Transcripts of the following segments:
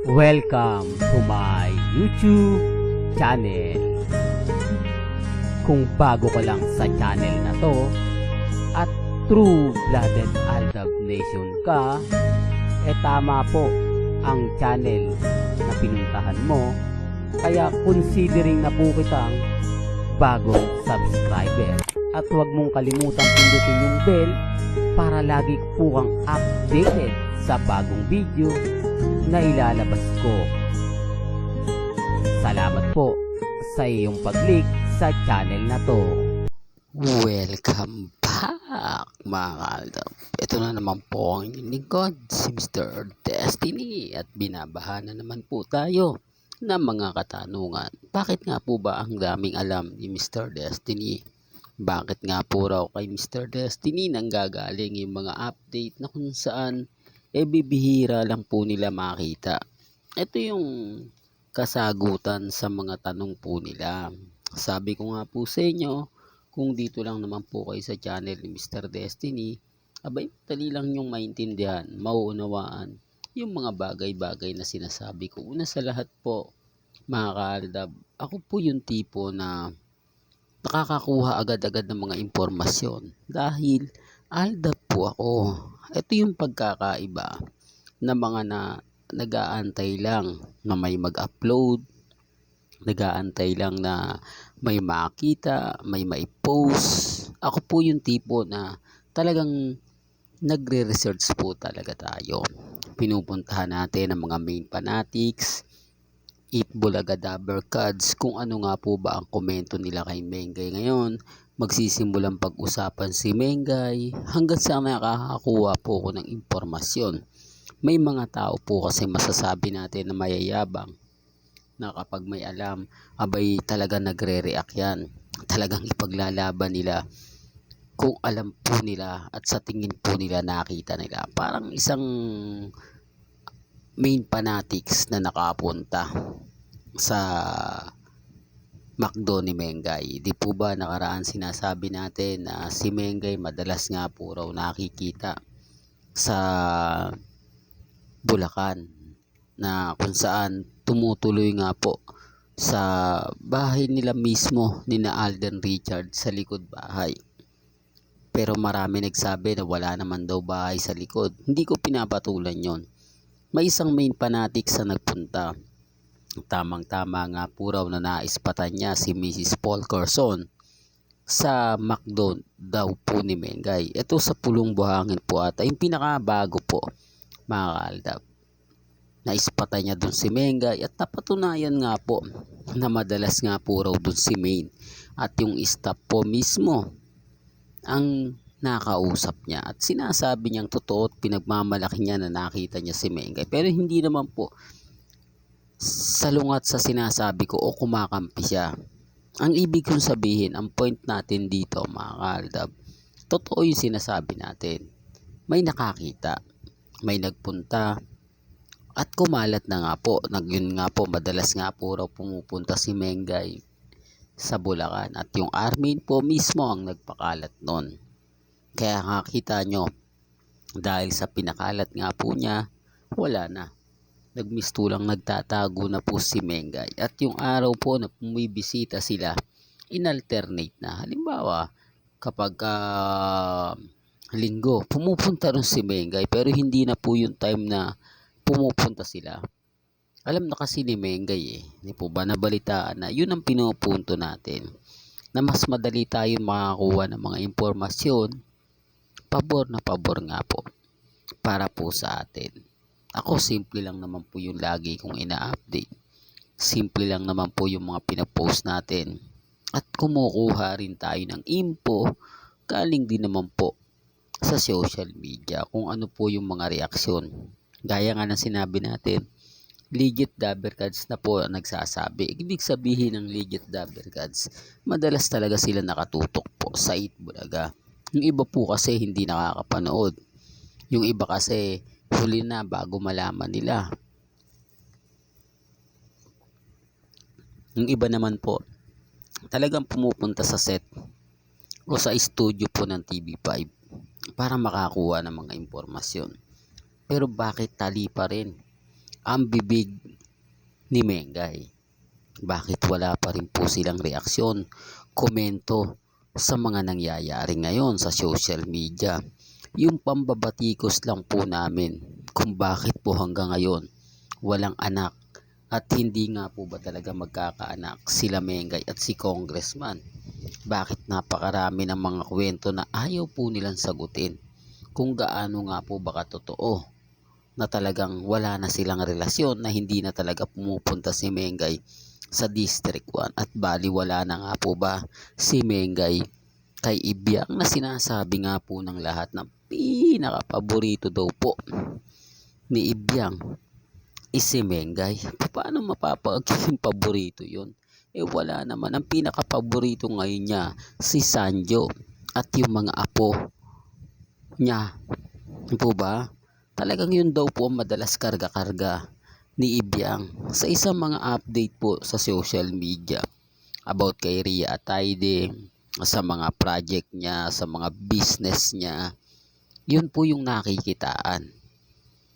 Welcome to my YouTube channel. Kung bago ka lang sa channel na to at true-blooded Aldab Nation ka, tama po ang channel na pinuntahan mo. Kaya considering na po kitang bagong subscriber. At huwag mong kalimutan pindutin yung bell para lagi po kang updated sa bagong video na ilalabas ko. Salamat po sa iyong pag-click sa channel na to. Welcome back mga kaldab. Ito na naman po ang inyong lingkod, si Mr. Destiny, at binabaha na naman po tayo ng mga katanungan. Bakit nga po ba ang daming alam ni Mr. Destiny? Bakit nga po raw kay Mr. Destiny nanggagaling yung mga update na kung saan bibihira lang po nila makita? Ito yung kasagutan sa mga tanong po nila. Sabi ko nga po sa inyo, kung dito lang naman po kayo sa channel ni Mr. Destiny, abay, dali lang yung maintindihan, mauunawaan yung mga bagay-bagay na sinasabi ko. Una sa lahat po, mga kaaldab, ako po yung tipo na nakakakuha agad-agad ng mga impormasyon dahil aldab po ako. Ito yung pagkakaiba na mga nag-aantay lang na may mag-upload, nag-aantay lang na may makita, may maipost. Ako po yung tipo na talagang nagre-research po talaga tayo. Pinupuntahan natin ang mga main fanatics, Eat Bulaga Dabber Cards, kung ano nga po ba ang komento nila kay Mengay ngayon. Magsisimulang pag-usapan si Mengay hanggang sa nakakakuha po ko ng impormasyon. May mga tao po kasi masasabi natin na mayayabang na kapag may alam, abay talaga nagre-react yan. Talagang ipaglalaban nila kung alam po nila at sa tingin po nila nakita nila. Parang isang main fanatics na nakapunta sa McDo ni Mengay. Di po ba nakaraan sinasabi natin na si Mengay madalas nga po raw nakikita sa Bulacan, na kung saan tumutuloy nga po sa bahay nila mismo ni na Alden Richard sa likod bahay. Pero marami nagsabi na wala naman daw bahay sa likod. Hindi ko pinapatulan yon. May isang main fanatics na nagpunta. Tamang-tama nga po raw na naispatan niya si Mrs. Paul Carson sa McDo daw po ni Mengay. Ito sa Pulong Buhangin po ata. Yung pinakabago po, mga kaaldab. Naispatan niya dun si Mengay at napatunayan nga po na madalas nga po raw dun si Main. At yung staff po mismo ang nakausap niya at sinasabi niyang totoo at pinagmamalaki niya na nakita niya si Mengay. Pero hindi naman po salungat sa sinasabi ko o kumakampi siya. Ang ibig kong sabihin, ang point natin dito mga kaaldab, totoo yung sinasabi natin. May nakakita, may nagpunta, at kumalat na nga po. Yun nga po, madalas nga po raw pumupunta si Mengay sa Bulacan. At yung Armin po mismo ang nagpakalat nun. Kaya nakita nyo, dahil sa pinakalat nga po niya, wala na. Nagmistulang nagtatago na po si Mengay. At yung araw po na bumibisita sila, inalternate na. Halimbawa, kapag linggo, pumupunta rin si Mengay. Pero hindi na po yung time na pumupunta sila. Alam na kasi ni Mengay Hindi po ba nabalitaan na yun ang pinupunto natin. Na mas madali tayo makakuha ng mga impormasyon. Pabor na pabor nga po. Para po sa atin. Ako simple lang naman po yung lagi kong ina-update. Simple lang naman po yung mga pinapost natin. At kumukuha rin tayo ng info. Galing din naman po sa social media. Kung ano po yung mga reaksyon. Gaya nga ng sinabi natin, legit dabber cards na po ang nagsasabi. Ibig sabihin ng legit dabber cards, madalas talaga sila nakatutok po sa Eat Bulaga. Yung iba po kasi hindi nakakapanood. Yung iba kasi huli na bago malaman nila. Yung iba naman po, talagang pumupunta sa set o sa studio po ng TV5 para makakuha ng mga impormasyon. Pero bakit tali pa rin ang bibig ni Mengay. Bakit wala pa rin po silang reaksyon, komento sa mga nangyayari ngayon sa social media? Yung pambabatikos lang po namin kung bakit po hanggang ngayon walang anak at hindi nga po ba talaga magkakaanak sila Mengay at si Congressman. Bakit napakarami ng mga kwento na ayaw po nilang sagutin kung gaano nga po baka totoo na talagang wala na silang relasyon, na hindi na talaga pumupunta si Mengay sa District 1 at baliwala na nga po ba si Mengay kay Ibiang na sinasabi nga po ng lahat na pinaka-paborito daw po ni Ibiang is si Mengay. Paano mapapagiging paborito yun? Wala naman. Ang pinaka-paborito ngayon niya si Sanjo at yung mga apo niya. Po ba? Talagang yun daw po ang madalas karga-karga ni Ibiang sa isang mga update po sa social media about kay Ria Atayde, sa mga project niya, sa mga business niya. Yun po yung nakikitaan.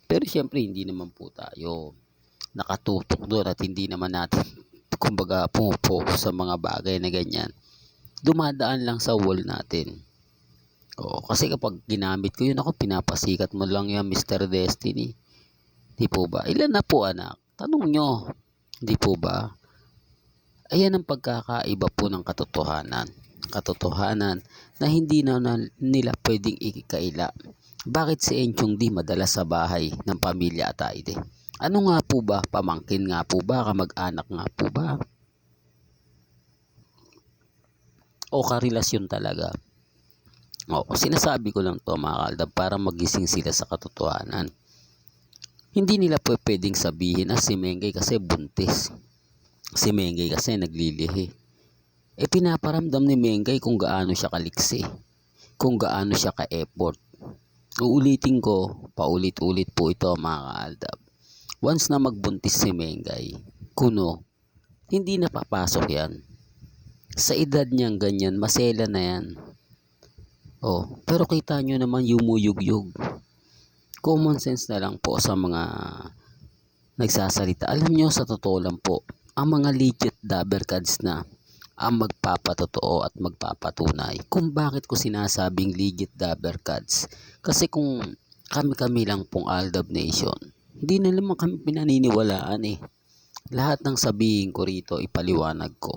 Pero syempre hindi naman po tayo nakatutok doon at hindi naman natin kumbaga pumupokus sa mga bagay na ganyan. Dumadaan lang sa wall natin. Kasi kapag ginamit ko yun, ako pinapasikat mo lang yan, Mr. Destiny. Di po ba? Ilan na po anak? Tanong nyo. Di po ba? Ayan ang pagkakaiba po ng katotohanan. Katotohanan na hindi na nila pwedeng ikikaila. Bakit si Enchong di madalas sa bahay ng pamilya Atayde? Ano nga po ba? Pamangkin nga po ba? Kamag-anak nga po ba? O karelasyon talaga? Sinasabi ko lang to mga kaldab para magising sila sa katotohanan. Hindi nila pwedeng sabihin si Mengay kasi buntis. Si Mengay kasi naglilihi. Pinaparamdam ni Mengay kung gaano siya kaliksi. Kung gaano siya ka-effort. Uulitin ko, paulit-ulit po ito mga kaaldab. Once na magbuntis si Mengay, kuno, hindi na papasok yan. Sa edad niyang ganyan, masela na yan. Pero kita nyo naman yumuyugyug. Common sense na lang po sa mga nagsasalita. Alam nyo, sa totoo lang po, ang mga legit dabbercads na ang magpapatotoo at magpapatunay. Kung bakit ko sinasabing legit dabbercads? Kasi kung kami-kami lang pong Aldab Nation, hindi na naman kami pinaniniwalaan Lahat ng sabihin ko rito, ipaliwanag ko.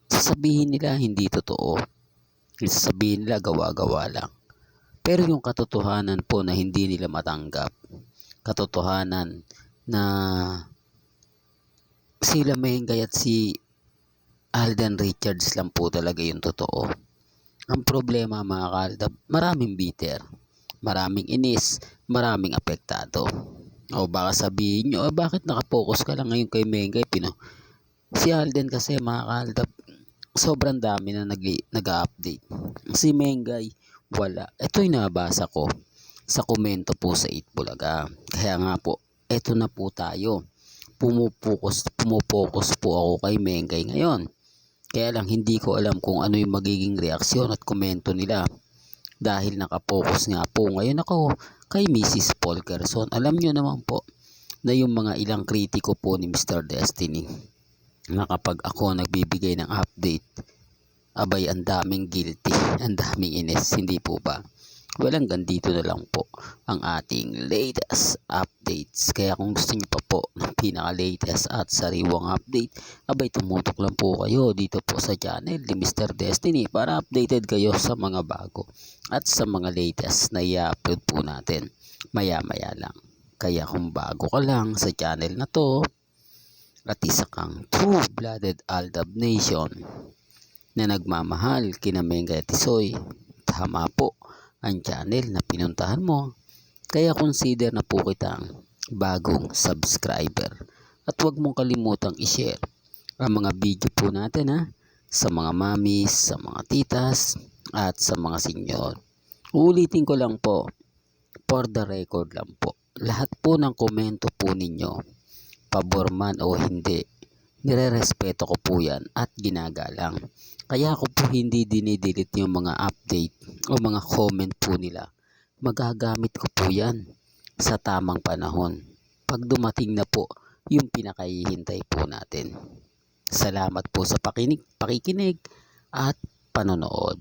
Sasabihin nila hindi totoo. Sasabihin nila gawa-gawa lang. Pero yung katotohanan po na hindi nila matanggap, katotohanan na sila Mengay at si Alden Richards lang po talaga yung totoo. Ang problema mga kaaldab, maraming bitter, maraming inis, maraming apektado. Baka sabihin nyo, bakit nakapokus ka lang ngayon kay Mengay? Si Alden kasi mga kaaldab, sobrang dami na nag-update. Si Mengay, wala. Ito yung nabasa ko sa komento po sa Itbulaga. Kaya nga po, eto na po tayo. Pumupokus po ako kay Mengay ngayon. Kaya lang hindi ko alam kung ano yung magiging reaksyon at komento nila. Dahil nakapokus nga po ngayon ako kay Mrs. Polkerson. Alam nyo naman po na yung mga ilang kritiko po ni Mr. Destiny na kapag ako nagbibigay ng update, abay ang daming guilty, ang daming inis, hindi po ba? Hanggang dito na lang po ang ating latest updates. Kaya kung gusto niyo pa po ng pinaka-latest at sariwang update, abay tumutok lang po kayo dito po sa channel ni Mr. Destiny para updated kayo sa mga bago at sa mga latest na i-upload po natin maya-maya lang. Kaya kung bago ka lang sa channel na to, at isa kang true-blooded Aldab Nation na nagmamahal kina Mengay at Tisoy, tama po ang channel na pinuntahan mo. Kaya consider na po kitang bagong subscriber. At huwag mong kalimutang i-share ang mga video po natin sa mga mamis, sa mga titas, at sa mga senyor. Ulitin ko lang po, for the record lang po, lahat po ng komento po ninyo, pabor man o hindi, nire-respeto ko po yan at ginagalang. Kaya ako po hindi dinidelete yung mga update o mga comment po nila. Magagamit ko po yan sa tamang panahon. pag dumating na po yung pinakahihintay po natin. Salamat po sa pakikinig at panonood.